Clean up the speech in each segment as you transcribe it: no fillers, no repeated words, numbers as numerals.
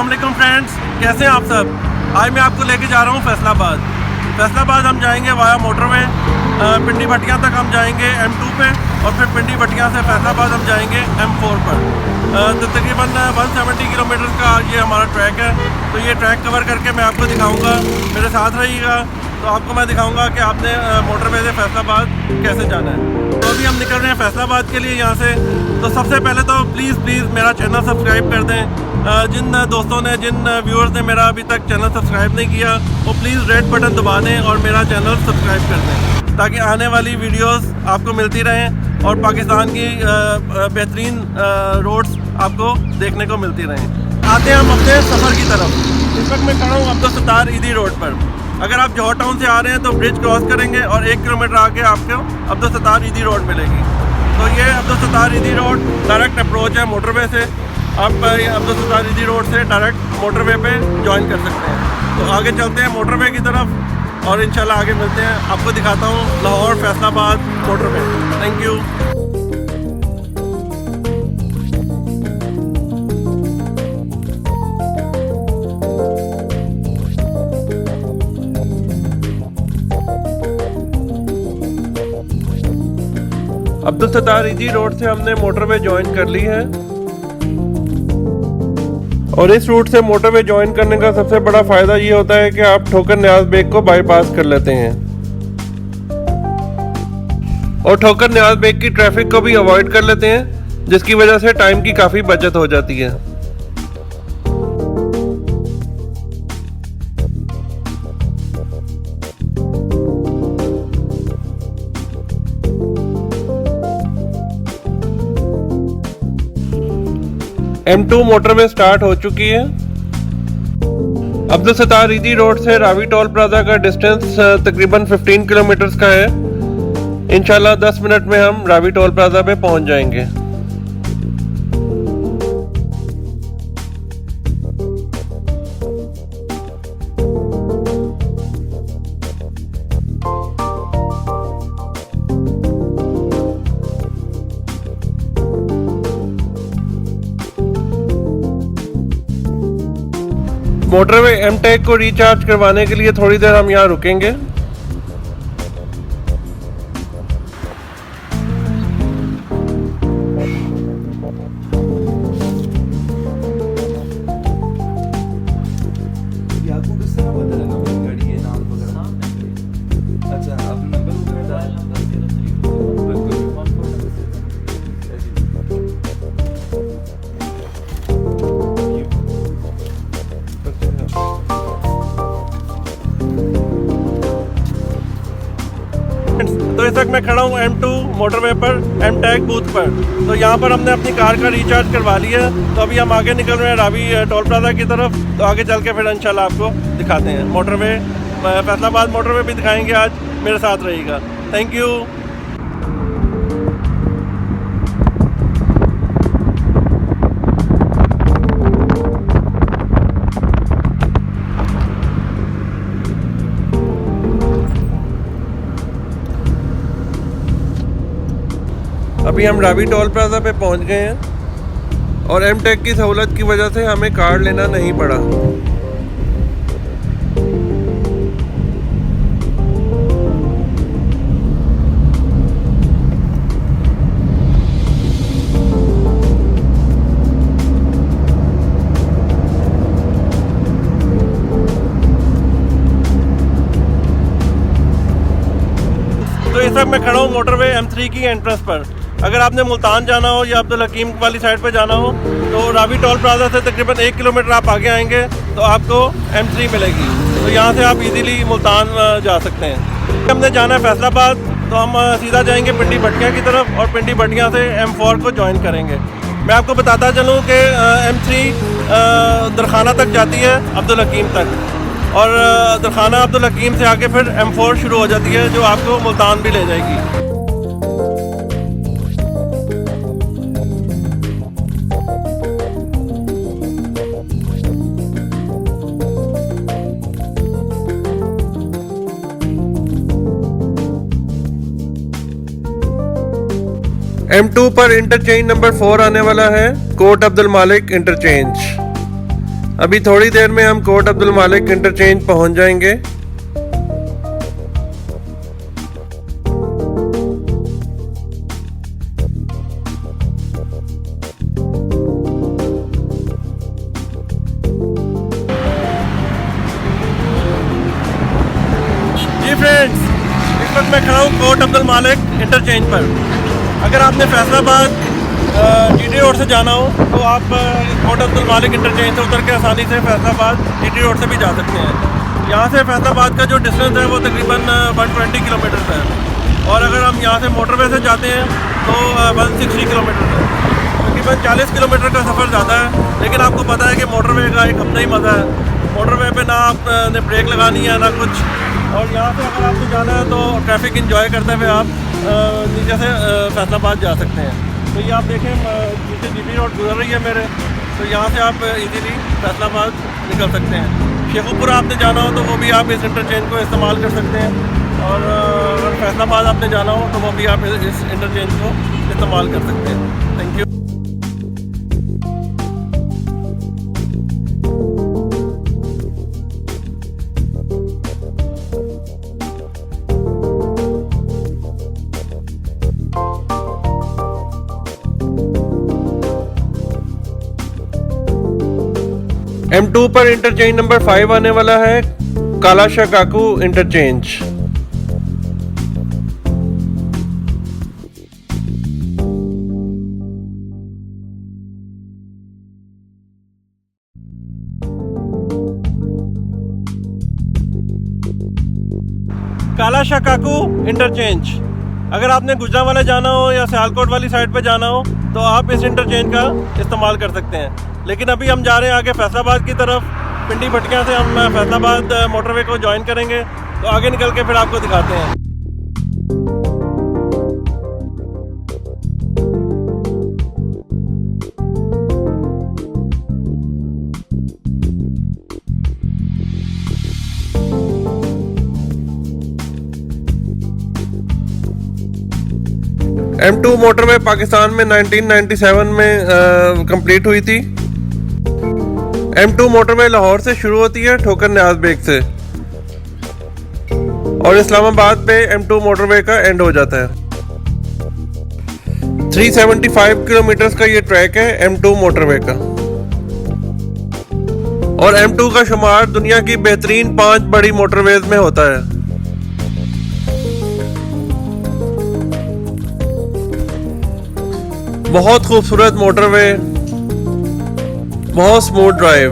वालेकुम फ्रेंड्स, कैसे हैं आप सब। आज मैं आपको लेके जा रहा हूँ फैसलाबाद हम जाएंगे वाया मोटरवे। पिंडी भटिया तक हम जाएंगे M2 पे और फिर पिंडी भटिया से फैसलाबाद हम जाएंगे M4 पर। तो तकरीबन 170 किलोमीटर का ये हमारा ट्रैक है। तो ये ट्रैक कवर करके मैं आपको दिखाऊंगा, मेरे साथ रहिएगा। तो आपको मैं दिखाऊंगा कि आपने मोटरवे से फैसलाबाद कैसे जाना है। तो अभी हम निकल रहे हैं फैसलाबाद के लिए यहाँ से। तो सबसे पहले तो प्लीज़ मेरा चैनल सब्सक्राइब कर दें। जिन दोस्तों ने, जिन व्यूअर्स ने मेरा अभी तक चैनल सब्सक्राइब नहीं किया, वो प्लीज़ रेड बटन दबा दें और मेरा चैनल सब्सक्राइब कर दें, ताकि आने वाली वीडियोस आपको मिलती रहें और पाकिस्तान की बेहतरीन रोड्स आपको देखने को मिलती रहें। आते हैं हम अपने सफ़र की तरफ। इस वक्त मैं खड़ा हूँ अब्दुल सत्तार ईदी रोड पर। अगर आप जौहर टाउन से आ रहे हैं तो ब्रिज क्रॉस करेंगे और 1 किलोमीटर आगे आपको अब्दुल सत्तार ईदी रोड मिलेगी। तो ये अब्दुल सत्तार ईदी रोड डायरेक्ट अप्रोच है मोटरवे से। आप अब्दुल सत्तार ईदी रोड से डायरेक्ट मोटरवे पे ज्वाइन कर सकते हैं। तो आगे चलते हैं मोटरवे की तरफ और इंशाल्लाह आगे मिलते हैं। आपको दिखाता हूँ Lahore Faisalabad motorway. Thank you. Abdul Sattar ईदी रोड से हमने मोटरवे ज्वाइन कर ली है और इस रूट से मोटरवे ज्वाइन करने का सबसे बड़ा फायदा ये होता है कि आप ठोकर न्याज बेग को बाईपास कर लेते हैं और ठोकर न्याज बेग की ट्रैफिक को भी अवॉइड कर लेते हैं, जिसकी वजह से टाइम की काफ़ी बचत हो जाती है। M2 मोटरवे स्टार्ट हो चुकी है। अब्दुल सत्तार ईदी रोड से रावी टोल प्लाजा का डिस्टेंस तकरीबन 15 किलोमीटर का है। इंशाल्लाह 10 मिनट में हम रावी टोल प्लाजा पे पहुंच जाएंगे। मोटरवे M-Tech को रिचार्ज करवाने के लिए थोड़ी देर हम यहाँ रुकेंगे। तो इस वक्त मैं खड़ा हूँ M2 मोटरवे पर M-Tech बूथ पर। तो यहाँ पर हमने अपनी कार का रिचार्ज करवा लिया है। तो अभी हम आगे निकल रहे हैं रावी टोल प्लाजा की तरफ। तो आगे चल के फिर इंशाल्लाह आपको दिखाते हैं मोटरवे। फैसलाबाद मोटरवे भी दिखाएंगे आज, मेरे साथ रहिएगा। Thank you. अभी हम रावी टोल प्लाजा पे पहुंच गए हैं और M-Tech की सहूलत की वजह से हमें कार्ड लेना नहीं पड़ा। तो इस वक्त मैं खड़ा हूँ मोटरवे M3 की एंट्रेंस पर। अगर आपने मुल्तान जाना हो या अब्दुल हकीम वाली साइड पर जाना हो तो रावी टोल प्लाजा से तकरीबन 1 किलोमीटर आप आगे आएंगे तो आपको M3 मिलेगी। तो यहाँ से आप इजीली मुल्तान जा सकते हैं। हमने जाना है फैसलाबाद, तो हम सीधा जाएंगे पिंडी भटिया की तरफ और पिंडी भटिया से M4 को ज्वाइन करेंगे। मैं आपको बताता चलूँ कि M3 दरखाना तक जाती है अब्दुल हकीम तक और दरखाना अब्दुल हकीम से आके फिर M4 शुरू हो जाती है, जो आपको मुल्तान भी ले जाएगी। M2 पर इंटरचेंज नंबर 4 आने वाला है, कोट अब्दुल मालिक इंटरचेंज। अभी थोड़ी देर में हम कोट अब्दुल मालिक इंटरचेंज पहुंच जाएंगे। जी फ्रेंड्स, इस वक्त मैं खड़ा हूँ कोट अब्दुल मालिक इंटरचेंज पर। अगर आपने फैसलाबाद GT रोड से जाना हो तो आप कोट अब्दुल मालिक इंटरचेंज से उतर के आसानी से फैसलाबाद GT रोड से भी जा सकते हैं। यहाँ से फैसलाबाद का जो डिस्टेंस है वो तकरीबन 120 किलोमीटर है, और अगर हम यहाँ से मोटरवे से जाते हैं तो 160 किलोमीटर है। तकरीबन 40 किलोमीटर का सफ़र ज़्यादा है, लेकिन आपको पता है कि मोटरवे का एक अपना ही मज़ा है। मोटरवे पे ना आपने ब्रेक लगानी है ना कुछ, और यहाँ से अगर आपको जाना है तो ट्रैफिक इंजॉय करते हुए आप नीचे से फैसलाबाद जा सकते हैं। तो ये आप देखें, नीचे GT रोड गुजर रही है मेरे, तो यहाँ से आप इजीली फैसलाबाद निकल सकते हैं। शेखुपुरा आपने जाना हो तो वो भी आप इस इंटरचेंज को इस्तेमाल कर सकते हैं, और अगर फैसलाबाद आपने जाना हो तो वो भी आप इस इंटरचेंज को इस्तेमाल कर सकते हैं। Thank you. M2 पर इंटरचेंज नंबर 5 आने वाला है, कालाशाह काकू इंटरचेंज। कालाशाह काकू इंटरचेंज। अगर आपने गुजरांवाला जाना हो या सियालकोट वाली साइड पे जाना हो तो आप इस इंटरचेंज का इस्तेमाल कर सकते हैं। लेकिन अभी हम जा रहे हैं आगे फैसलाबाद की तरफ। पिंडी भटिया से हम फैसलाबाद मोटरवे को ज्वाइन करेंगे, तो आगे निकल के फिर आपको दिखाते हैं। M2 मोटरवे पाकिस्तान में 1997 में कंप्लीट हुई थी। M2 मोटरवे लाहौर से शुरू होती है, ठोकर न्याज बेग से, और इस्लामाबाद पे M2 मोटरवे का एंड हो जाता है। 375 किलोमीटर का ये ट्रैक है M2 मोटरवे का, और M2 का शुमार दुनिया की बेहतरीन 5 बड़ी मोटरवेज में होता है। बहुत खूबसूरत मोटरवे, बहुत स्मूथ ड्राइव।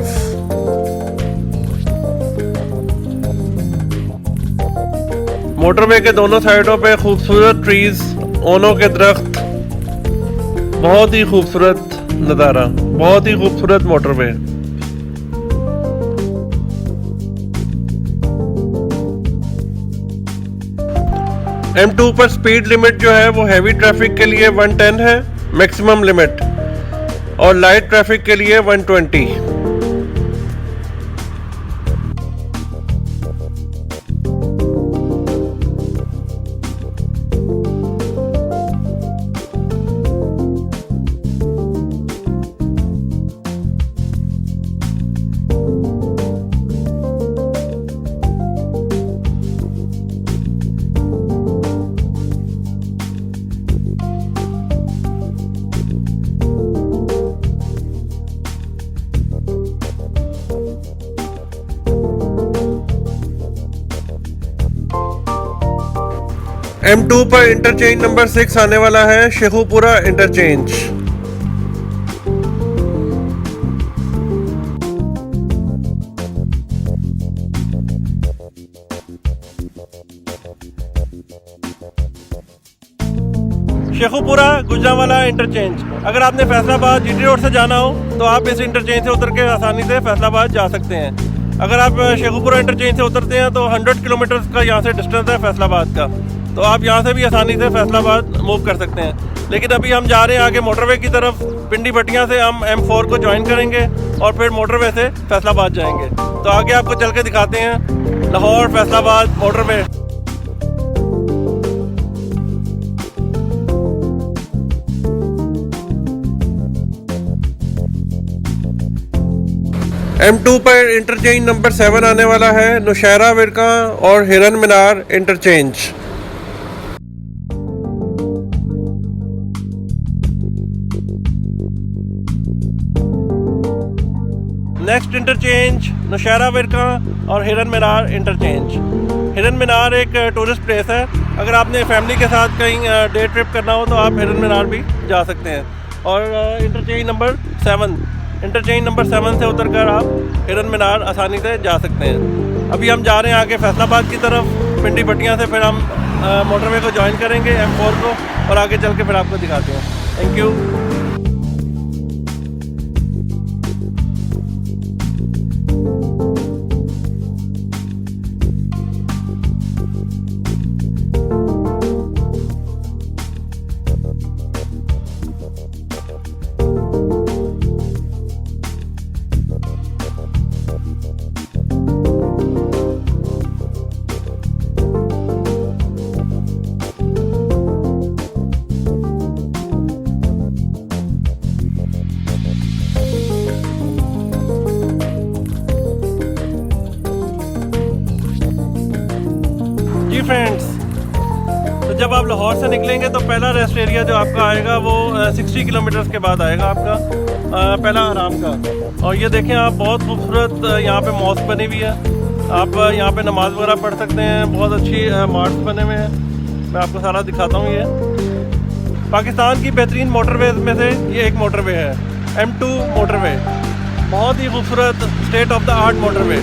मोटरवे के दोनों साइडों पे खूबसूरत ट्रीज, ओनों के दरख्त, बहुत ही खूबसूरत नज़ारा, बहुत ही खूबसूरत मोटरवे। M2 पर स्पीड लिमिट जो है वो हैवी ट्रैफिक के लिए 110 है मैक्सिमम लिमिट, और लाइट ट्रैफिक के लिए 120। M2 पर इंटरचेंज नंबर 6 आने वाला है, शेखुपुरा इंटरचेंज। शेखुपुरा गुजरांवाला इंटरचेंज। अगर आपने फैसलाबाद GT रोड से जाना हो तो आप इस इंटरचेंज से उतर के आसानी से फैसलाबाद जा सकते हैं। अगर आप शेखुपुरा इंटरचेंज से उतरते हैं तो 100 किलोमीटर का यहाँ से डिस्टेंस है फैसलाबाद का, तो आप यहाँ से भी आसानी से फैसलाबाद मूव कर सकते हैं। लेकिन अभी हम जा रहे हैं आगे मोटरवे की तरफ। पिंडी भटिया से हम M4 को ज्वाइन करेंगे और फिर मोटरवे से फैसलाबाद जाएंगे। तो आगे आपको चल के दिखाते हैं लाहौर फैसलाबाद मोटरवे। M2 पर इंटरचेंज नंबर 7 आने वाला है, नौशहरा विरका और हिरन मीनार इंटरचेंज। नेक्स्ट इंटरचेंज नौशहरा विरका और हिरन मीनार इंटरचेंज। हिरन मीनार एक टूरिस्ट प्लेस है, अगर आपने फैमिली के साथ कहीं डे ट्रिप करना हो तो आप हिरन मीनार भी जा सकते हैं। और इंटरचेंज नंबर 7 से उतर कर आप हिरन मीनार आसानी से जा सकते हैं। अभी हम जा रहे हैं आगे फैसलाबाद की तरफ, पिंडी भट्टियाँ से फिर हम मोटरवे को ज्वाइन करेंगे M4 को, और आगे चल के फिर आपको दिखाते हैं। Thank you. जी फ्रेंड्स, तो जब आप लाहौर से निकलेंगे तो पहला रेस्ट एरिया जो आपका आएगा वो 60 किलोमीटर्स के बाद आएगा आपका पहला आराम का। और ये देखें आप, बहुत खूबसूरत यहाँ पे मॉस्क बनी हुई है, आप यहाँ पे नमाज वगैरह पढ़ सकते हैं। बहुत अच्छी मार्ट्स बने हुए हैं, मैं आपको सारा दिखाता हूँ। ये पाकिस्तान की बेहतरीन मोटरवे में से ये एक मोटरवे है, M2 मोटरवे। बहुत ही खूबसूरत state of the art motorway.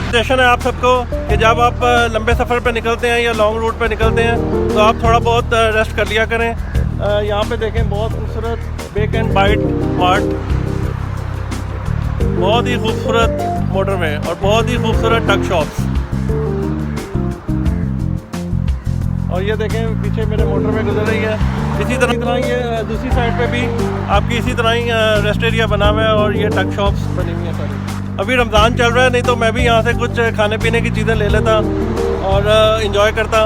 Suggestion है आप सबको कि जब आप लंबे सफ़र पे निकलते हैं या लॉन्ग रूट पे निकलते हैं तो आप थोड़ा बहुत रेस्ट कर लिया करें। यहाँ पे देखें, बहुत खूबसूरत बेक एंड बाइट मार्ट, बहुत ही खूबसूरत मोटरवे और बहुत ही खूबसूरत टक शॉप्स। और ये देखें पीछे मेरे मोटरवे गुजर रही है। इसी तरह ये दूसरी साइड पे भी आपकी इसी तरह ही रेस्ट एरिया बना हुआ है और ये टक शॉप्स बनी हुई हैं सारी। अभी रमज़ान चल रहा है, नहीं तो मैं भी यहाँ से कुछ खाने पीने की चीज़ें ले लेता और इन्जॉय करता।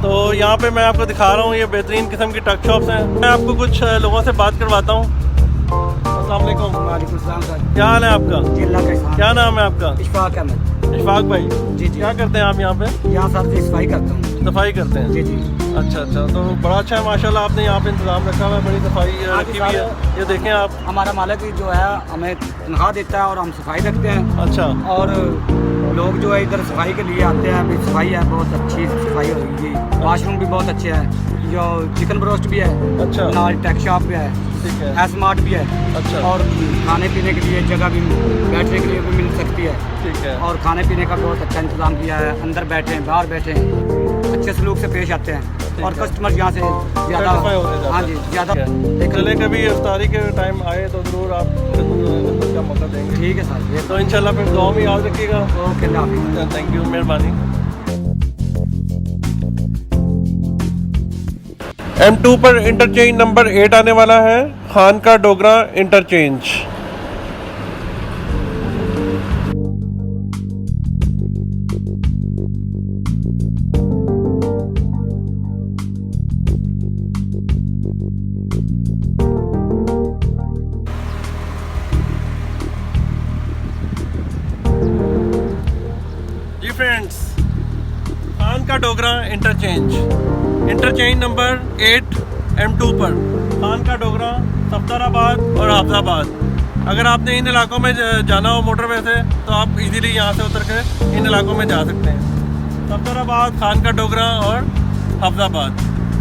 तो यहाँ पे मैं आपको दिखा रहा हूँ, ये बेहतरीन किस्म की टक शॉप्स हैं। मैं आपको कुछ लोगों से बात करवाता हूँ। अस्सलाम वालेकुम। वालेकुम सलाम सर। क्या हाल है आपका? क्या नाम है आपका? इशफाक अहमद। इशफाक भाई जी जी। क्या करते हैं आप यहाँ पे? यहाँ सर जी सफाई करता हूँ। सफाई करते हैं? जी जी। अच्छा, तो बड़ा अच्छा है माशाल्लाह, आपने यहाँ पे इंतज़ाम रखा हुआ है, बड़ी सफाई रखी हुई है। ये देखें आप, हमारा मालिक जो है हमें तनख्वाह देता है और हम सफाई रखते हैं। अच्छा। और लोग जो है इधर सफाई के लिए आते हैं। अभी सफाई है, बहुत अच्छी सफाई हो रही है। वाशरूम भी बहुत अच्छे हैं, जो चिकन ब्रोस्ट भी है। अच्छा। नाल टेक शॉप भी है, ठीक है। स्मार्ट भी है। अच्छा। और खाने पीने के लिए जगह भी, बैठने के लिए भी मिल सकती है। ठीक है। और खाने पीने का बहुत अच्छा इंतजाम किया है। अंदर बैठे बाहर बैठे अच्छे सलूक से पेश आते हैं और कस्टमर यहाँ से ज़्यादा, हाँ जी ज़्यादा। चले कभी इफ्तारी के टाइम आए तो ज़रूर आप का मौका देंगे। ठीक है सर। तो इंशाल्लाह फिर दुआ में याद रखिएगा। ओके, थैंक यू, मेहरबानी। M2 पर इंटरचेंज नंबर 8 आने वाला है, खान का डोगरा इंटरचेंज। जी फ्रेंड्स, खान का डोगरा इंटरचेंज नंबर 8 M2 पर खान का डोगरा, सफदराबाद और हाफजाबाद। अगर आपने इन इलाकों में जाना हो मोटरवे से तो आप इजीली यहाँ से उतर के इन इलाकों में जा सकते हैं, सफदराबाद, खान का डोगरा और हाफजाबाद।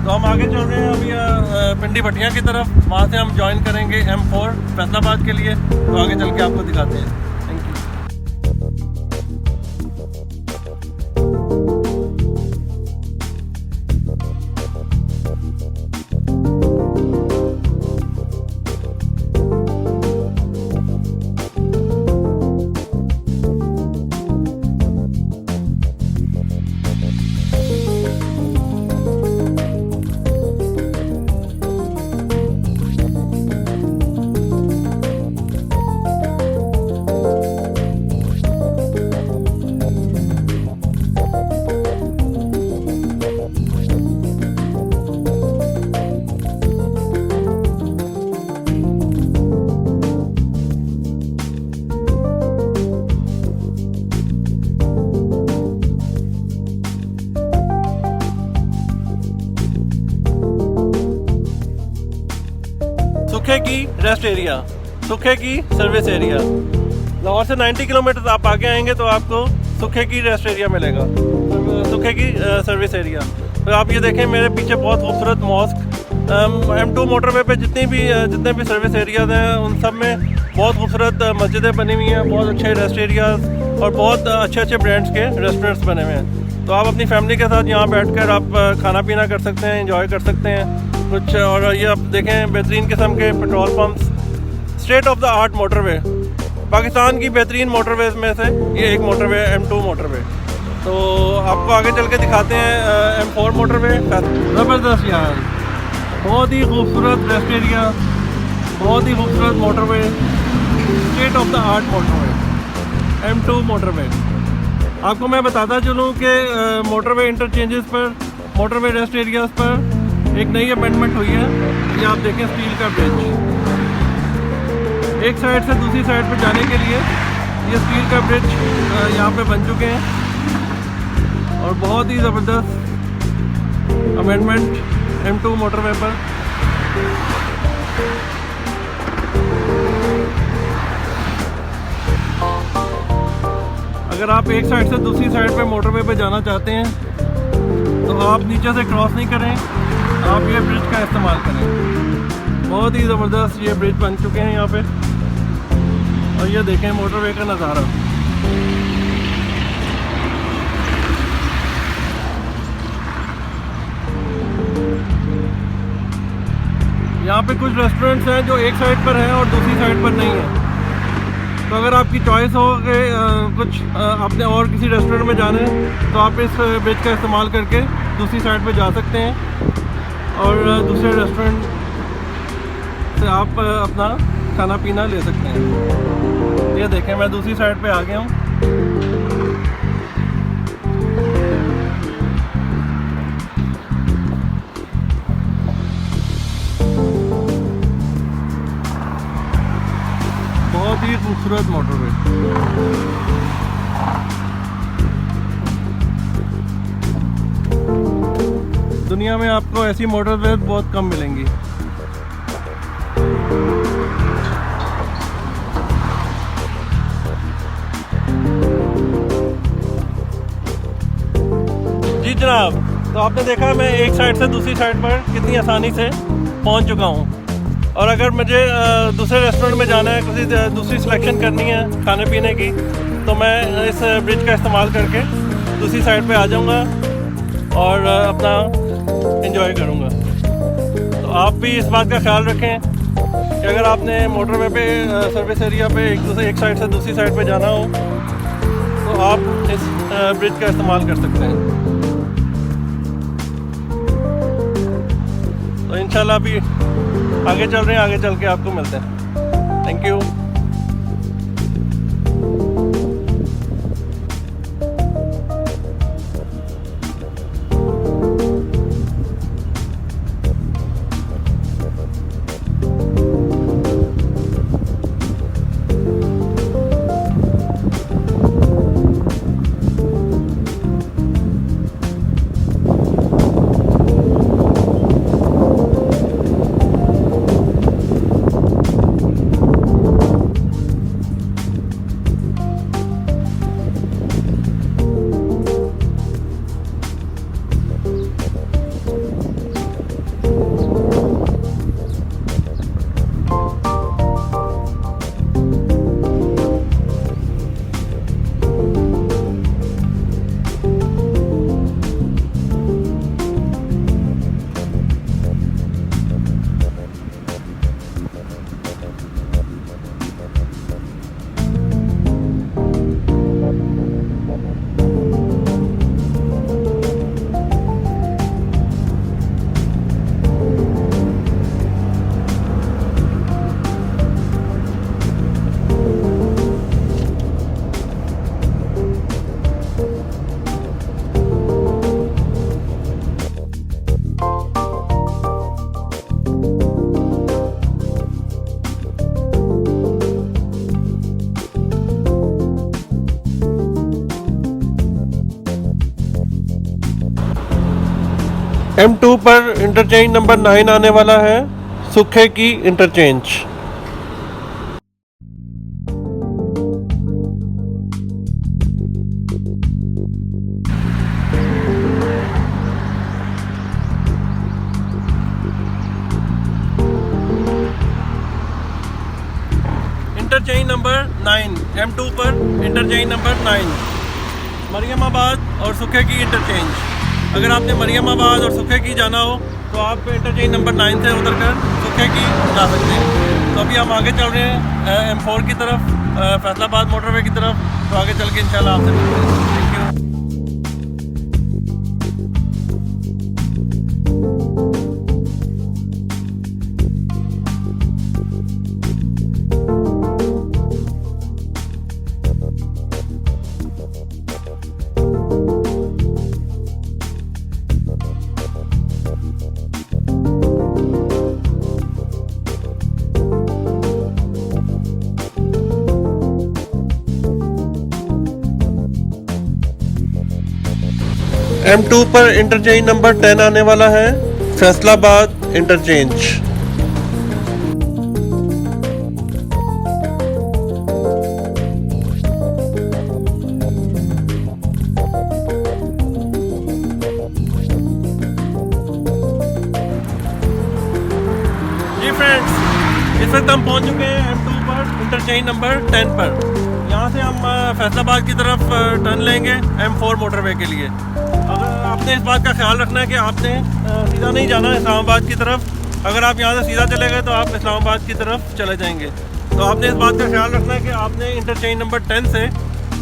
तो हम आगे चल रहे हैं अभी पिंडी भट्टियाँ की तरफ, वहाँ से हम ज्वाइन करेंगे M4 फैसलाबाद के लिए। तो आगे चल के आपको दिखाते हैं। Thank you. सुखे की रेस्ट एरिया, सुखे की सर्विस एरिया। लाहौर से 90 किलोमीटर आप आगे आएंगे तो आपको सुखे की रेस्ट एरिया मिलेगा, सुखे की सर्विस एरिया। तो आप ये देखें मेरे पीछे बहुत खूबसूरत मॉस्क, M2 मोटरवे पे जितने भी सर्विस एरियाज़ हैं उन सब में बहुत खूबसूरत मस्जिदें बनी हुई हैं, बहुत अच्छे रेस्ट एरियाज़ और बहुत अच्छे ब्रांड्स के रेस्टोरेंट्स बने हुए हैं। तो आप अपनी फैमिली के साथ यहाँ बैठकर आप खाना पीना कर सकते हैं, एंजॉय कर सकते हैं कुछ। और ये आप देखें बेहतरीन किस्म के petrol pumps, state of the art motorway, Pakistan की बेहतरीन मोटरवेज में से ये एक मोटरवे M2 मोटरवे। तो आपको आगे चल के दिखाते हैं M4 मोटरवे। ज़बरदस्त यार, बहुत ही खूबसूरत रेस्ट एरिया, बहुत ही खूबसूरत motorway, state of the art motorway, M2 motorway. आपको मैं बताता चलूँ कि मोटरवे इंटरचेंजेस पर, मोटरवे रेस्ट एरियाज़ पर एक नई अमेंडमेंट हुई है। ये आप देखें स्टील का ब्रिज, एक साइड से दूसरी साइड पर जाने के लिए ये स्टील का ब्रिज यहाँ पे बन चुके हैं और बहुत ही ज़बरदस्त अमेंडमेंट M2 मोटरवे पर। अगर आप एक साइड से दूसरी साइड पे मोटरवे पे जाना चाहते हैं तो आप नीचे से क्रॉस नहीं करें, आप ये ब्रिज का इस्तेमाल करें। बहुत ही ज़बरदस्त ये ब्रिज बन चुके हैं यहाँ पे। और ये देखें मोटरवे का नज़ारा। यहाँ पे कुछ रेस्टोरेंट्स हैं जो एक साइड पर हैं और दूसरी साइड पर नहीं है। तो अगर आपकी चॉइस हो कि कुछ आपने और किसी रेस्टोरेंट में जाना है तो आप इस ब्रिज का इस्तेमाल करके दूसरी साइड पे जा सकते हैं और दूसरे रेस्टोरेंट से आप अपना खाना पीना ले सकते हैं। ये देखें मैं दूसरी साइड पे आ गया हूँ। बहुत ही खूबसूरत मोटरवे। दुनिया में आपको ऐसी मोटरवे बहुत कम मिलेंगी। जी जनाब, तो आपने देखा मैं एक साइड से दूसरी साइड पर कितनी आसानी से पहुंच चुका हूं। और अगर मुझे दूसरे रेस्टोरेंट में जाना है, किसी दूसरी सिलेक्शन करनी है खाने पीने की, तो मैं इस ब्रिज का इस्तेमाल करके दूसरी साइड पे आ जाऊंगा और अपना एंजॉय करूंगा। तो आप भी इस बात का ख्याल रखें कि अगर आपने मोटरवे पे सर्विस एरिया पे एक साइड से दूसरी साइड पे जाना हो तो आप इस ब्रिज का इस्तेमाल कर सकते हैं। तो इंशाल्लाह भी आगे चल रहे हैं, आगे चल के आपको मिलते हैं। Thank you. M2 पर इंटरचेंज नंबर 9 आने वाला है, सुखे की इंटरचेंज। इंटरचेंज नंबर 9 M2 पर इंटरचेंज नंबर 9 मरियमाबाद और सुखे की इंटरचेंज। अगर आपने मरियमाबाद और सुखे की जाना हो तो आप इंटरचेंज नंबर 9 से उतरकर सुखे की जा सकते हैं। तो अभी हम आगे चल रहे हैं M4 की तरफ, फैसलाबाद मोटरवे की तरफ। तो आगे चल के इंशाल्लाह आपसे मिलते हैं। Thank you. M2 पर इंटरचेंज नंबर 10 आने वाला है, फैसलाबाद इंटरचेंज। जी फ्रेंड्स, इस वक्त हम पहुंच चुके हैं M2 पर इंटरचेंज नंबर 10 पर। यहाँ से हम फैसलाबाद की तरफ टर्न लेंगे M4 मोटरवे के लिए। अगर आपने इस बात का ख्याल रखना है कि आपने सीधा नहीं जाना है इस्लामाबाद की तरफ। अगर आप यहाँ से सीधा चले गए तो आप इस्लामाबाद की तरफ चले जाएंगे। तो आपने इस बात का ख्याल रखना है कि आपने इंटरचेंज नंबर 10 से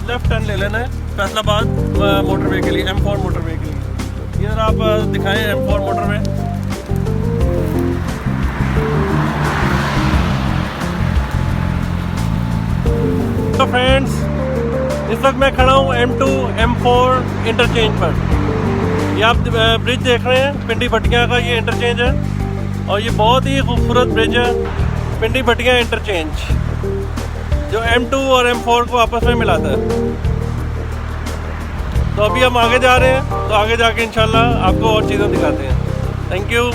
लेफ़्ट टर्न ले लेना है फैसलाबाद मोटरवे के लिए, M4 मोटरवे के लिए। इधर आप दिखाएं M4 मोटरवे। तो फ्रेंड्स, इस वक्त मैं खड़ा हूँ M2 M4 इंटरचेंज पर। ये आप ब्रिज देख रहे हैं, पिंडी भटिया का ये इंटरचेंज है और ये बहुत ही खूबसूरत ब्रिज है, पिंडी भटिया इंटरचेंज, जो M2 और M4 को आपस में मिलाता है। तो अभी हम आगे जा रहे हैं, तो आगे जाके इंशाल्लाह आपको और चीज़ें दिखाते हैं। Thank you.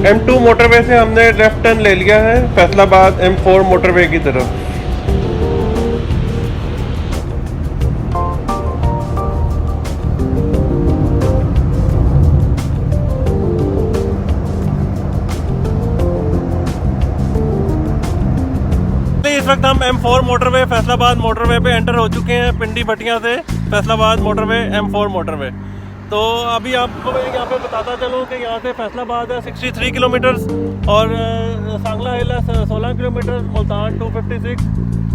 M2 मोटरवे से हमने लेफ्ट टर्न ले लिया है फैसलाबाद M4 मोटरवे की तरफ। इस वक्त हम M4 मोटरवे फैसलाबाद मोटरवे पे एंटर हो चुके हैं, पिंडी भटिया से फैसलाबाद मोटरवे M4 मोटरवे। तो अभी आपको मैं यहाँ पे बताता चलूँ कि यहाँ से फैसलाबाद है 63 किलोमीटर्स और सांगला हिल है 16 किलोमीटर, मुल्तान 256,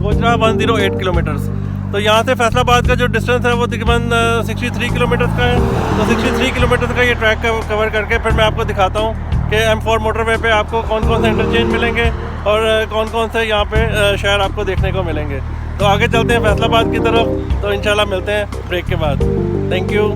गोजरा 108 किलोमीटर्स। तो यहाँ से फैसलाबाद का जो डिस्टेंस है वो तकरीबन 63 किलोमीटर्स का है। तो 63 किलोमीटर्स का ये ट्रैक कवर करके फिर मैं आपको दिखाता हूँ कि M4 मोटरवे पे आपको कौन कौन से इंटरचेंज मिलेंगे और कौन कौन से यहाँ पे शहर आपको देखने को मिलेंगे। तो आगे चलते हैं फैसलाबाद की तरफ, तो इंशाल्लाह मिलते हैं ब्रेक के बाद। Thank you.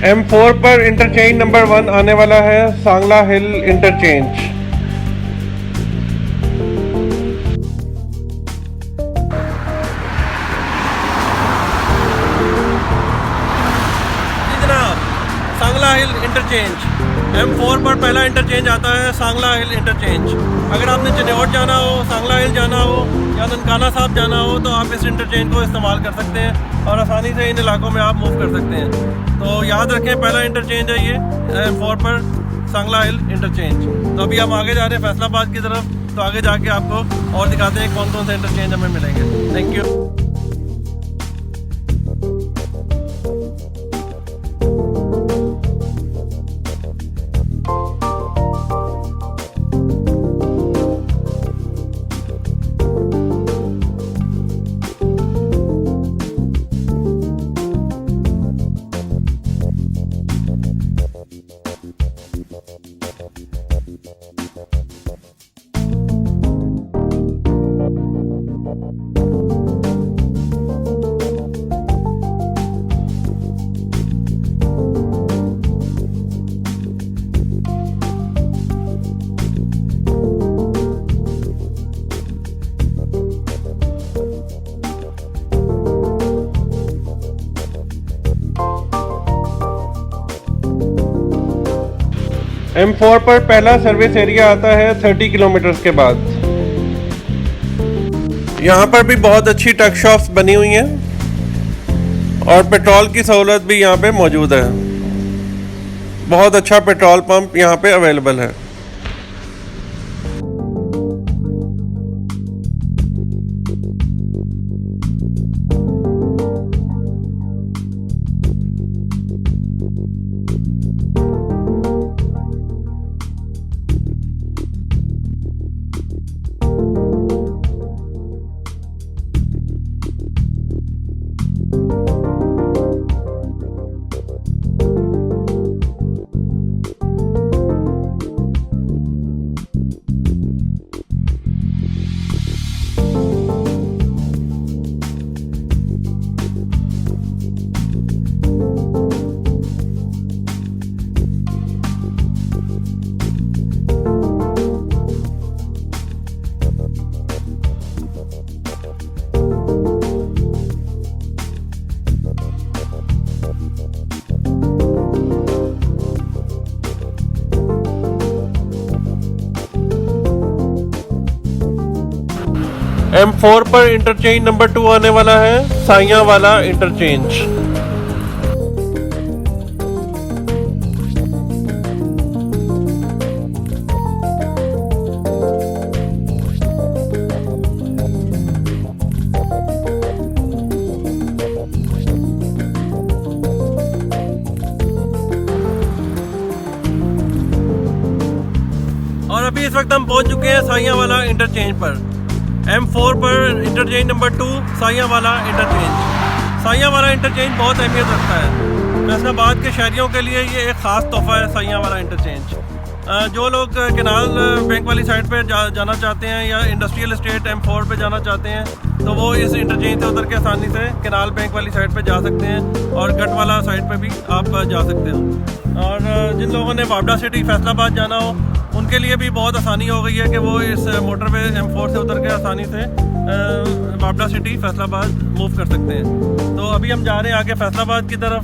M4 पर इंटरचेंज नंबर 1 आने वाला है सांगला हिल इंटरचेंज। सांगला हिल इंटरचेंज M4 पर पहला इंटरचेंज आता है सांगला हिल इंटरचेंज। अगर आपने चिन्नौट जाना हो, सांगला हिल जाना हो या ननकाना साहब जाना हो तो आप इस इंटरचेंज को इस्तेमाल कर सकते हैं और आसानी से इन इलाकों में आप मूव कर सकते हैं। तो याद रखें पहला इंटरचेंज है ये M4 पर सांगला हिल इंटरचेंज। तो अभी हम आगे जा रहे हैं फैसलाबाद की तरफ, तो आगे जाके आपको और दिखाते हैं कौन कौन से इंटरचेंज हमें मिलेंगे। Thank you. M4 पर पहला सर्विस एरिया आता है 30 किलोमीटर के बाद। यहाँ पर भी बहुत अच्छी ट्रक शॉप्स बनी हुई हैं और पेट्रोल की सहूलत भी यहाँ पे मौजूद है। बहुत अच्छा पेट्रोल पंप यहाँ पे अवेलेबल है। M4 पर इंटरचेंज नंबर 2 आने वाला है साइयां वाला इंटरचेंज। और अभी इस वक्त हम पहुंच चुके हैं साइयां वाला इंटरचेंज पर। M4 पर इंटरचेंज नंबर 2 साइयां वाला इंटरचेंज। साइयां वाला इंटरचेंज बहुत अहमियत रखता है। फैसलाबाद के शहरियों के लिए ये एक ख़ास तोहफ़ा है साइयां वाला इंटरचेंज। जो लोग केनाल बैंक वाली साइड पे जाना चाहते हैं या इंडस्ट्रियल एस्टेट M4 पे जाना चाहते हैं तो वो इस इंटरचेंज से उतर के आसानी से केनाल बैंक वाली साइड पे जा सकते हैं और गट वाला साइड पे भी आप जा सकते हो। और जिन लोगों ने बाबडा सिटी फैसलाबाद जाना हो उनके लिए भी बहुत आसानी हो गई है कि वो इस मोटरवे M4 से उतर के आसानी से बाबडा सिटी फैसलाबाद मूव कर सकते हैं। तो अभी हम जा रहे हैं आगे फैसलाबाद की तरफ।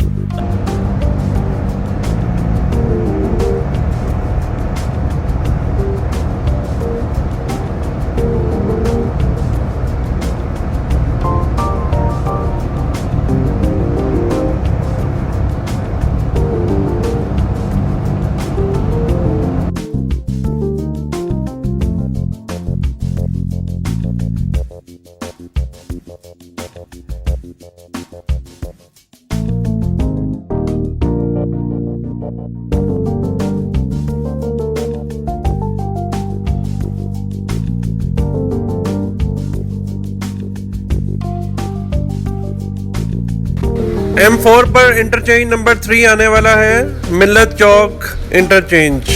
M4 पर इंटरचेंज नंबर 3 आने वाला है मिल्लत चौक इंटरचेंज।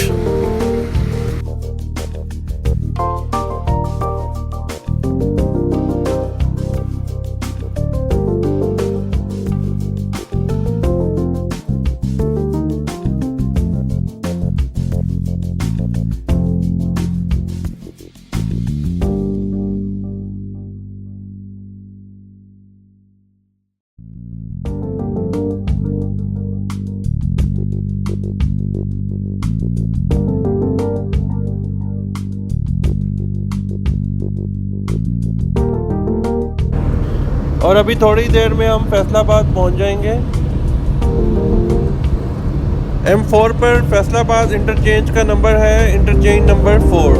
और अभी थोड़ी देर में हम फैसलाबाद पहुंच जाएंगे। M4 पर फैसलाबाद इंटरचेंज का नंबर है इंटरचेंज नंबर 4।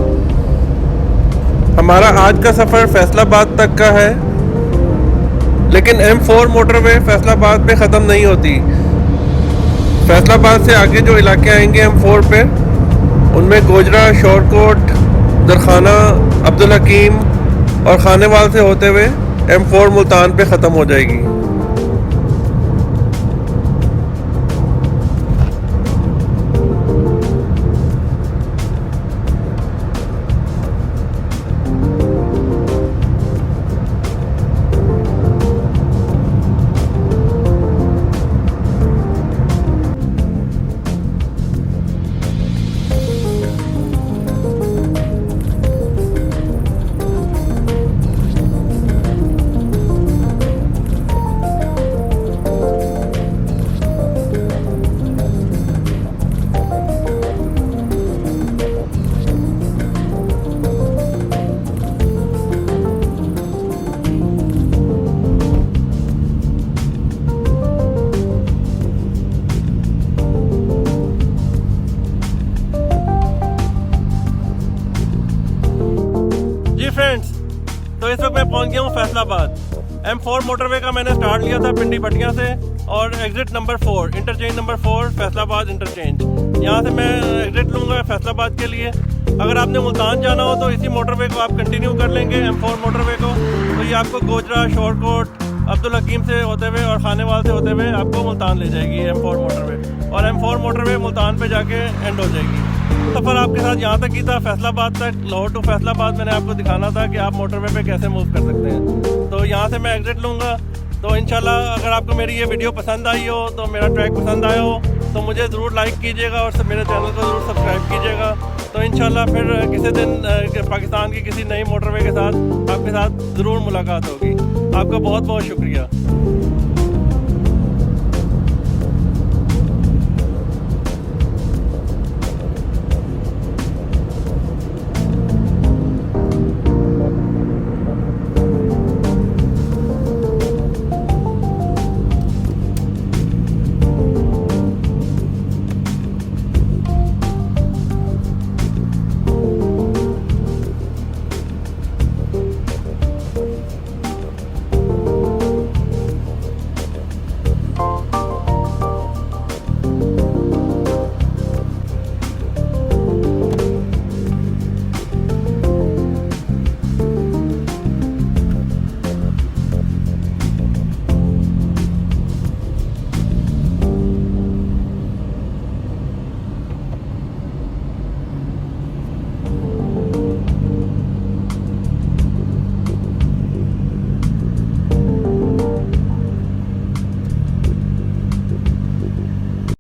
हमारा आज का सफ़र फैसलाबाद तक का है, लेकिन M4 मोटरवे फैसलाबाद पे ख़त्म नहीं होती। फैसलाबाद से आगे जो इलाके आएंगे M4 पे, उनमें गोजरा, शोरकोट, दरखाना, अब्दुल हकीम और खानेवाल से होते हुए M4 मुल्तान पे ख़त्म हो जाएगी। फ्रेंड्स, तो इस वक्त मैं पहुंच गया हूं फैसलाबाद। M4 मोटरवे का मैंने स्टार्ट लिया था पिंडी भटिया से और exit number 4 interchange number 4 Faisalabad interchange. यहां से मैं एग्जिट लूँगा फैसलाबाद के लिए। अगर आपने मुल्तान जाना हो तो इसी मोटरवे को आप कंटिन्यू कर लेंगे, M4 मोटरवे को। तो ये आपको गोजरा, शोरकोट, अब्दुल हकीम से होते हुए और खानेवाल से होते हुए आपको मुल्तान ले जाएगी M4 मोटरवे। और M4 मोटरवे मुल्तान पे जाके एंड हो जाएगी। सफ़र आपके साथ यहाँ तक ही था, फैसलाबाद तक। लाहौर टू फैसलाबाद मैंने आपको दिखाना था कि आप मोटरवे पे कैसे मूव कर सकते हैं। तो यहाँ से मैं एग्जिट लूँगा। तो इंशाल्लाह अगर आपको मेरी ये वीडियो पसंद आई हो, तो मेरा ट्रैक पसंद आया हो, तो मुझे ज़रूर लाइक कीजिएगा और मेरे चैनल को ज़रूर सब्सक्राइब कीजिएगा। तो इंशाल्लाह फिर किसी दिन पाकिस्तान की किसी नई मोटरवे के साथ आपके साथ ज़रूर मुलाकात होगी। आपका बहुत बहुत शुक्रिया।